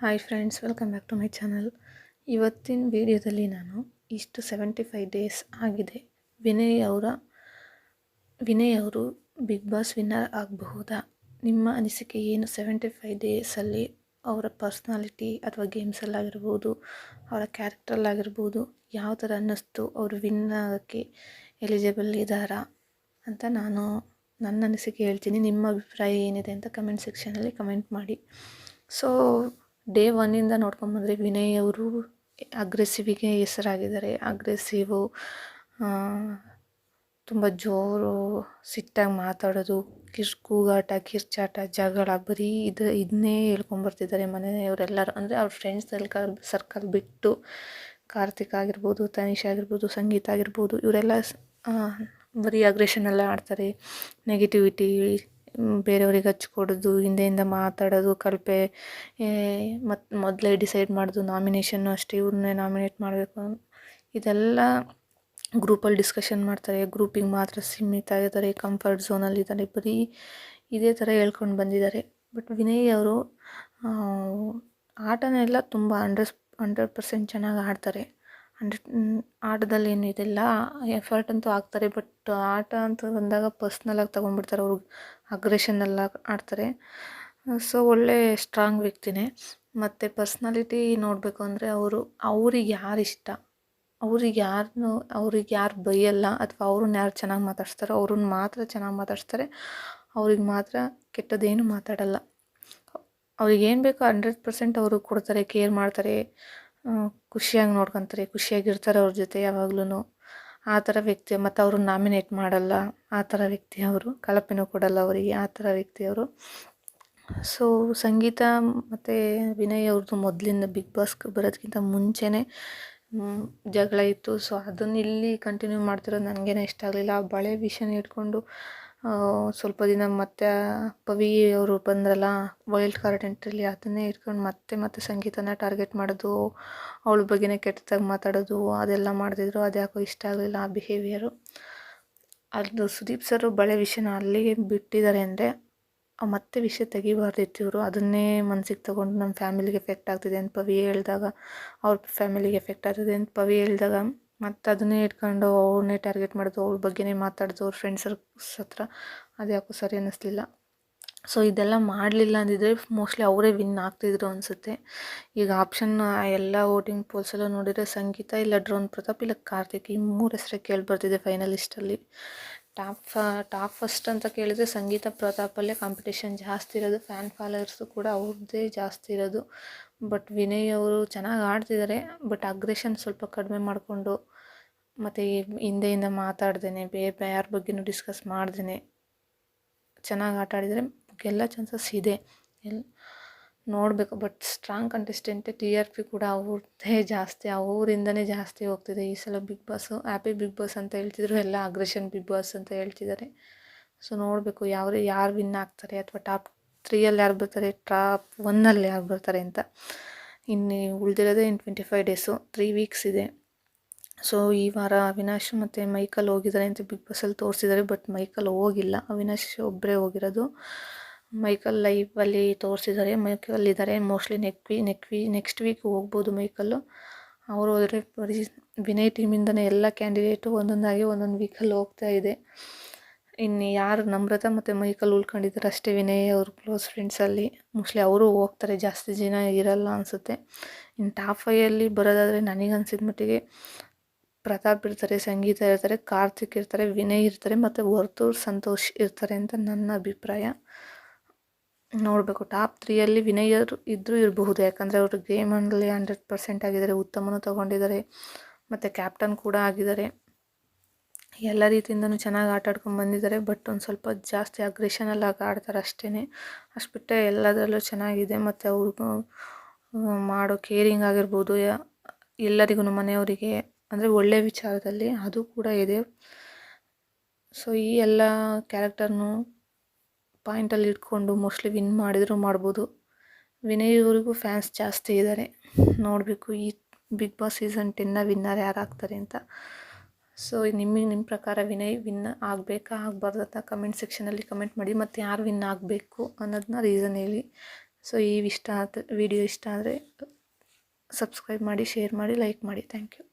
Hi friends, welcome back to my channel. ಇವತ್ತಿನ ವಿಡಿಯೋದಲ್ಲಿ ನಾನು 75 ಡೇಸ್ ಆಗಿದೆ ವಿನಯ್ ಅವರು ಬಿಗ್ ಬಾಸ್ ವಿನ್ನರ್ ಆಗಬಹುದಾ? ನಿಮ್ಮ ಅನಿಸಿಕೆ ಏನು? 75 ಡೇಸಲ್ಲಿ ಅವರ ಪರ್ಸ್ನಾಲಿಟಿ ಅಥವಾ ಗೇಮ್ಸಲ್ಲಾಗಿರ್ಬೋದು, ಅವರ ಕ್ಯಾರೆಕ್ಟ್ರಲ್ಲಾಗಿರ್ಬೋದು, ಯಾವ ಥರ ಅನ್ನಿಸ್ತು? ಅವರು ವಿನ್ ಆಗೋಕ್ಕೆ ಎಲಿಜಿಬಲ್ ಇದ್ದಾರಾ ಅಂತ ನಾನು ನನ್ನ ಅನಿಸಿಕೆ ಹೇಳ್ತೀನಿ. ನಿಮ್ಮ ಅಭಿಪ್ರಾಯ ಏನಿದೆ ಅಂತ ಕಮೆಂಟ್ ಸೆಕ್ಷನಲ್ಲಿ ಕಮೆಂಟ್ ಮಾಡಿ. ಸೊ ಡೇ 1 ನೋಡ್ಕೊಂಬಂದರೆ ವಿನಯ್ ಅವರು ಅಗ್ರೆಸಿವಿಗೆ ಹೆಸರಾಗಿದ್ದಾರೆ. ಅಗ್ರೆಸಿವು, ತುಂಬ ಜೋರು, ಸಿಟ್ಟಾಗಿ ಮಾತಾಡೋದು, ಕೂಗಾಟ, ಕಿರ್ಚಾಟ, ಜಗಳ, ಬರೀ ಇದನ್ನೇ ಹೇಳ್ಕೊಂಬರ್ತಿದ್ದಾರೆ ಮನೆಯವರೆಲ್ಲರೂ. ಅಂದರೆ ಅವ್ರ ಫ್ರೆಂಡ್ಸ್ ಸರ್ಕಲ್ ಬಿಟ್ಟು ಕಾರ್ತಿಕ್ ಆಗಿರ್ಬೋದು, ತನಿಷ್ ಆಗಿರ್ಬೋದು, ಸಂಗೀತ ಆಗಿರ್ಬೋದು, ಇವರೆಲ್ಲ ಬರೀ ಅಗ್ರೆಷನ್ ಎಲ್ಲ ಆಡ್ತಾರೆ. ನೆಗೆಟಿವಿಟಿ, ಬೇರೆಯವ್ರಿಗೆ ಹಚ್ಕೊಡೋದು, ಹಿಂದೆಯಿಂದ ಮಾತಾಡೋದು, ಕಳಪೆ, ಮತ್ತು ಮೊದಲೇ ಡಿಸೈಡ್ ಮಾಡೋದು. ನಾಮಿನೇಷನ್ನು ಅಷ್ಟೇ, ಇವ್ರನ್ನೇ ನಾಮಿನೇಟ್ ಮಾಡಬೇಕು, ಇದೆಲ್ಲ ಗ್ರೂಪಲ್ಲಿ ಡಿಸ್ಕಷನ್ ಮಾಡ್ತಾರೆ. ಗ್ರೂಪಿಗೆ ಮಾತ್ರ ಸೀಮಿತ ಆಗಿದ್ದಾರೆ, ಕಂಫರ್ಟ್ ಝೋನಲ್ಲಿದ್ದಾರೆ, ಬರೀ ಇದೇ ಥರ ಹೇಳ್ಕೊಂಡು ಬಂದಿದ್ದಾರೆ. ಬಟ್ ವಿನಯ್ ಅವರು ಆಟನೆಲ್ಲ ತುಂಬ 100% ಚೆನ್ನಾಗಿ ಆಡ್ತಾರೆ. ಆಟದಲ್ಲಿ ಏನು ಇದೆಲ್ಲ ಎಫರ್ಟ್ ಅಂತೂ ಹಾಕ್ತಾರೆ. ಬಟ್ ಆಟ ಅಂತ ಬಂದಾಗ ಪರ್ಸ್ನಲಾಗಿ ತೊಗೊಂಡ್ಬಿಡ್ತಾರೆ. ಅವ್ರಿಗೆ ಅಗ್ರೆಷನ್ನೆಲ್ಲ ಆಡ್ತಾರೆ. ಸೊ ಒಳ್ಳೆ ಸ್ಟ್ರಾಂಗ್ ವ್ಯಕ್ತಿನೇ. ಮತ್ತು ಪರ್ಸ್ನಾಲಿಟಿ ನೋಡಬೇಕು ಅಂದರೆ ಅವ್ರಿಗೆ ಯಾರು ಇಷ್ಟ, ಅವ್ರಿಗೆ ಯಾರು ಬೈಯಲ್ಲ, ಅಥವಾ ಅವ್ರನ್ನ ಯಾರು ಚೆನ್ನಾಗಿ ಮಾತಾಡ್ಸ್ತಾರೋ ಅವ್ರನ್ನ ಮಾತ್ರ ಚೆನ್ನಾಗಿ ಮಾತಾಡ್ಸ್ತಾರೆ. ಅವ್ರಿಗೆ ಮಾತ್ರ ಕೆಟ್ಟದೇನು ಮಾತಾಡಲ್ಲ. ಅವ್ರಿಗೆ ಏನು ಬೇಕೋ 100% ಅವರು ಕೊಡ್ತಾರೆ, ಕೇರ್ ಮಾಡ್ತಾರೆ, ಖುಷಿಯಾಗಿ ನೋಡ್ಕೊತಾರೆ, ಖುಷಿಯಾಗಿರ್ತಾರೆ ಅವ್ರ ಜೊತೆ ಯಾವಾಗ್ಲೂ. ಆ ಥರ ವ್ಯಕ್ತಿ. ಮತ್ತು ಅವ್ರನ್ನ ನಾಮಿನೇಟ್ ಮಾಡಲ್ಲ, ಆ ಥರ ವ್ಯಕ್ತಿ ಅವರು. ಕಳಪೆನೂ ಕೊಡಲ್ಲ ಅವರಿಗೆ, ಆ ಥರ ವ್ಯಕ್ತಿ ಅವರು. ಸೊ ಸಂಗೀತ ಮತ್ತು ವಿನಯ್ ಅವ್ರದ್ದು ಮೊದಲಿಂದ ಬಿಗ್ ಬಾಸ್ಗೆ ಬರೋದಕ್ಕಿಂತ ಮುಂಚೆನೇ ಜಗಳ ಇತ್ತು. ಸೊ ಅದನ್ನು ಇಲ್ಲಿ ಕಂಟಿನ್ಯೂ ಮಾಡ್ತಿರೋದು ನನಗೇನೆ ಇಷ್ಟ ಆಗಲಿಲ್ಲ. ಆ ಬಳೆ ವಿಷಯನ ಇಟ್ಕೊಂಡು ಸ್ವಲ್ಪ ದಿನ ಮತ್ತೆ ಪವಿ ಅವರು ಬಂದ್ರಲ್ಲ ವೈಲ್ಡ್ ಕಾರ್ಡ್ ಎಂಟ್ರಿಲಿ, ಅದನ್ನೇ ಇಟ್ಕೊಂಡು ಮತ್ತೆ ಸಂಗೀತನ ಟಾರ್ಗೆಟ್ ಮಾಡೋದು, ಅವಳ ಬಗ್ಗೆನೇ ಕೆಟ್ಟದಾಗಿ ಮಾತಾಡೋದು, ಅದೆಲ್ಲ ಮಾಡ್ತಿದ್ರು. ಅದ್ಯಾಕೋ ಇಷ್ಟ ಆಗಲಿಲ್ಲ ಆ ಬಿಹೇವಿಯರು. ಅದು ಸುದೀಪ್ ಸರ್ ಬಳೆ ವಿಷಯನ ಅಲ್ಲಿಗೆ ಬಿಟ್ಟಿದ್ದಾರೆ ಅಂದರೆ ಮತ್ತೆ ವಿಷಯ ತೆಗಿಬಾರ್ದಿತ್ತು ಇವರು. ಅದನ್ನೇ ಮನಸ್ಸಿಗೆ ತೊಗೊಂಡು ನಮ್ಮ ಫ್ಯಾಮಿಲಿಗೆ ಎಫೆಕ್ಟ್ ಆಗ್ತಿದೆ ಅಂತ ಪವಿ ಹೇಳಿದಾಗ, ಅವ್ರ ಫ್ಯಾಮಿಲಿಗೆ ಎಫೆಕ್ಟ್ ಆಗ್ತಿದೆ ಅಂತ ಪವಿ ಹೇಳಿದಾಗ ಮತ್ತು ಅದನ್ನೇ ಇಟ್ಕೊಂಡು ಅವ್ರನ್ನೇ ಟಾರ್ಗೆಟ್ ಮಾಡೋದು, ಅವ್ರ ಬಗ್ಗೆನೇ ಮಾತಾಡೋದು ಅವ್ರ ಫ್ರೆಂಡ್ಸ್ ಹತ್ರ. ಅದ್ಯಾಕೋ ಸರಿ ಅನ್ನಿಸ್ಲಿಲ್ಲ. ಸೊ ಇದೆಲ್ಲ ಮಾಡಲಿಲ್ಲ ಅಂದಿದ್ರೆ ಮೋಸ್ಟ್ಲಿ ಅವರೇ ವಿನ್ ಆಗ್ತಿದ್ರು ಅನಿಸುತ್ತೆ. ಈಗ ಆಪ್ಷನ್ ಎಲ್ಲ ವೋಟಿಂಗ್ ಪೋಲ್ಸಲ್ಲೂ ನೋಡಿದರೆ ಸಂಗೀತ, ಇಲ್ಲ ಡ್ರೋನ್ ಪ್ರತಾಪ್, ಇಲ್ಲ ಕಾರ್ತಿಕ್, ಈ 3 ಹೆಸರೇ ಕೇಳಿಬರ್ತಿದೆ ಫೈನಲಿಸ್ಟಲ್ಲಿ. ಟಾಪ್ ಫಸ್ಟ್ ಅಂತ ಕೇಳಿದರೆ ಸಂಗೀತ ಪ್ರತಾಪಲ್ಲೇ ಕಾಂಪಿಟೇಷನ್ ಜಾಸ್ತಿ ಇರೋದು. ಫ್ಯಾನ್ ಫಾಲೋವರ್ಸು ಕೂಡ ಅವ್ರದ್ದೇ ಜಾಸ್ತಿ ಇರೋದು. ಬಟ್ ವಿನಯ್ ಅವರು ಚೆನ್ನಾಗಿ ಆಡ್ತಿದ್ದಾರೆ. ಬಟ್ ಅಗ್ರೆಷನ್ ಸ್ವಲ್ಪ ಕಡಿಮೆ ಮಾಡಿಕೊಂಡು, ಮತ್ತು ಹಿಂದೆಯಿಂದ ಮಾತಾಡ್ದೇ, ಬೇರೆ ಯಾರ ಬಗ್ಗೆನೂ ಡಿಸ್ಕಸ್ ಮಾಡ್ದೇ ಚೆನ್ನಾಗಿ ಆಟ ಆಡಿದರೆ ಗೆಲ್ಲೋ ಚಾನ್ಸಸ್ ಇದೆ. ನೋಡಬೇಕು. But strong ಕಂಟೆಸ್ಟೆಂಟೇ. TRP ಕೂಡ ಅವ್ರದ್ದೇ ಜಾಸ್ತಿ, ಅವರಿಂದನೇ ಜಾಸ್ತಿ ಹೋಗ್ತಿದೆ ಈ ಸಲ Bigg Boss. Happy Bigg Boss ಅಂತ ಹೇಳ್ತಿದ್ರು, ಎಲ್ಲ ಅಗ್ರೆಷನ್ ಬಿಗ್ ಬಾಸ್ ಅಂತ ಹೇಳ್ತಿದ್ದಾರೆ. ಸೊ ನೋಡಬೇಕು ಯಾರು ವಿನ್ ಆಗ್ತಾರೆ, ಅಥವಾ ಟಾಪ್ 3ಯಲ್ಲಿ ಯಾರು ಬರ್ತಾರೆ, ಟಾಪ್ 1ನಲ್ಲಿ ಯಾರು ಬರ್ತಾರೆ ಅಂತ. ಇನ್ನು ಉಳಿದಿರೋದೇ 25 ಡೇಸು, 3 ವೀಕ್ಸ್ ಇದೆ. ಸೊ ಈ ವಾರ ಅವಿನಾಶ್ ಮತ್ತು ಮೈಕಲ್ ಹೋಗಿದ್ದಾರೆ ಅಂತ ಬಿಗ್ ಬಾಸಲ್ಲಿ ತೋರಿಸಿದ್ದಾರೆ. ಬಟ್ ಮೈಕಲ್ ಹೋಗಿಲ್ಲ, ಅವಿನಾಶ್ ಒಬ್ಬರೇ ಹೋಗಿರೋದು. ಮೈಕಲ್ ಲೈವಲ್ಲಿ ತೋರಿಸಿದ್ದಾರೆ, ಮೈಕಲ್ ಇದ್ದಾರೆ. ಮೋಸ್ಟ್ಲಿ ನೆಕ್ಸ್ಟ್ ವೀಕ್ ಹೋಗ್ಬೋದು ಮೈಕಲ್ಲು. ಅವರು ಹೋದರೆ ಬರೀ ವಿನಯ್ ಟೀಮಿಂದನೇ ಎಲ್ಲ ಕ್ಯಾಂಡಿಡೇಟು ಒಂದೊಂದಾಗಿ ಒಂದೊಂದು ವೀಕಲ್ಲಿ ಹೋಗ್ತಾ ಇದೆ. ಇನ್ನು ಯಾರು ನಮ್ರತಾ ಮತ್ತು ಮೈಕಲ್ ಉಳ್ಕೊಂಡಿದ್ದಾರೆ ಅಷ್ಟೇ, ವಿನಯ್ ಅವ್ರ ಕ್ಲೋಸ್ ಫ್ರೆಂಡ್ಸಲ್ಲಿ. ಮೋಸ್ಟ್ಲಿ ಅವರು ಹೋಗ್ತಾರೆ, ಜಾಸ್ತಿ ಜನ ಇರಲ್ಲ ಅನಿಸುತ್ತೆ. ಇನ್ನು ಟಾಪ್ 5ಯಲ್ಲಿ ಬರೋದಾದರೆ ನನಗನ್ಸಿದ ಮಟ್ಟಿಗೆ ಪ್ರತಾಪ್ ಇರ್ತಾರೆ, ಸಂಗೀತ ಇರ್ತಾರೆ, ಕಾರ್ತಿಕ್ ಇರ್ತಾರೆ, ವಿನಯ್ ಇರ್ತಾರೆ, ಮತ್ತು ವರ್ತೂರ್ ಸಂತೋಷ್ ಇರ್ತಾರೆ ಅಂತ ನನ್ನ ಅಭಿಪ್ರಾಯ. ನೋಡಬೇಕು. ಟಾಪ್ 3ಯಲ್ಲಿ ವಿನಯ್ ಅವರು ಇದ್ದರೂ ಇರಬಹುದು, ಯಾಕಂದರೆ ಅವರು ಗೇಮಲ್ಲಿ 100% ಆಗಿದ್ದಾರೆ, ಉತ್ತಮನೂ ತೊಗೊಂಡಿದ್ದಾರೆ, ಮತ್ತು ಕ್ಯಾಪ್ಟನ್ ಕೂಡ ಆಗಿದ್ದಾರೆ. ಎಲ್ಲ ರೀತಿಯಿಂದನೂ ಚೆನ್ನಾಗಿ ಆಟ ಆಡ್ಕೊಂಡು ಬಂದಿದ್ದಾರೆ. ಬಟ್ ಒಂದು ಸ್ವಲ್ಪ ಜಾಸ್ತಿ ಅಗ್ರೆಷನಲ್ಲಿ ಆಡ್ತಾರೆ ಅಷ್ಟೇ. ಅಷ್ಟು ಬಿಟ್ಟರೆ ಎಲ್ಲದರಲ್ಲೂ ಚೆನ್ನಾಗಿದೆ. ಮತ್ತು ಅವ್ರಿಗೂ ಮಾಡೋ ಕೇರಿಂಗ್ ಆಗಿರ್ಬೋದು, ಎಲ್ಲರಿಗೂ ಮನೆಯವರಿಗೆ ಅಂದರೆ ಒಳ್ಳೆಯ ವಿಚಾರದಲ್ಲಿ ಅದು ಕೂಡ ಇದೆ. ಸೊ ಈ ಎಲ್ಲ ಕ್ಯಾರೆಕ್ಟರ್ನು ಪಾಯಿಂಟಲ್ಲಿ ಇಟ್ಕೊಂಡು ಮೋಸ್ಟ್ಲಿ ವಿನ್ ಮಾಡಿದರೂ ಮಾಡ್ಬೋದು. ವಿನಯ್ ಅವರಿಗೂ ಫ್ಯಾನ್ಸ್ ಜಾಸ್ತಿ ಇದ್ದಾರೆ. ನೋಡಬೇಕು ಈ ಬಿಗ್ ಬಾಸ್ ಸೀಸನ್ 10ನ ವಿನ್ನರ್ ಯಾರು ಆಗ್ತಾರೆ ಅಂತ. ಸೊ ನಿಮ್ಮ ಪ್ರಕಾರ ವಿನಯ್ ವಿನ್ ಆಗಬೇಕಾ ಆಗಬಾರ್ದು ಅಂತ ಕಮೆಂಟ್ ಸೆಕ್ಷನಲ್ಲಿ ಕಮೆಂಟ್ ಮಾಡಿ. ಮತ್ತು ಯಾರು ವಿನ್ ಆಗಬೇಕು ಅನ್ನೋದನ್ನ ರೀಸನ್ ಹೇಳಿ. ಸೊ ಈ ವಿಡಿಯೋ ಇಷ್ಟ ಆದರೆ ಸಬ್ಸ್ಕ್ರೈಬ್ ಮಾಡಿ, ಶೇರ್ ಮಾಡಿ, ಲೈಕ್ ಮಾಡಿ. Thank you.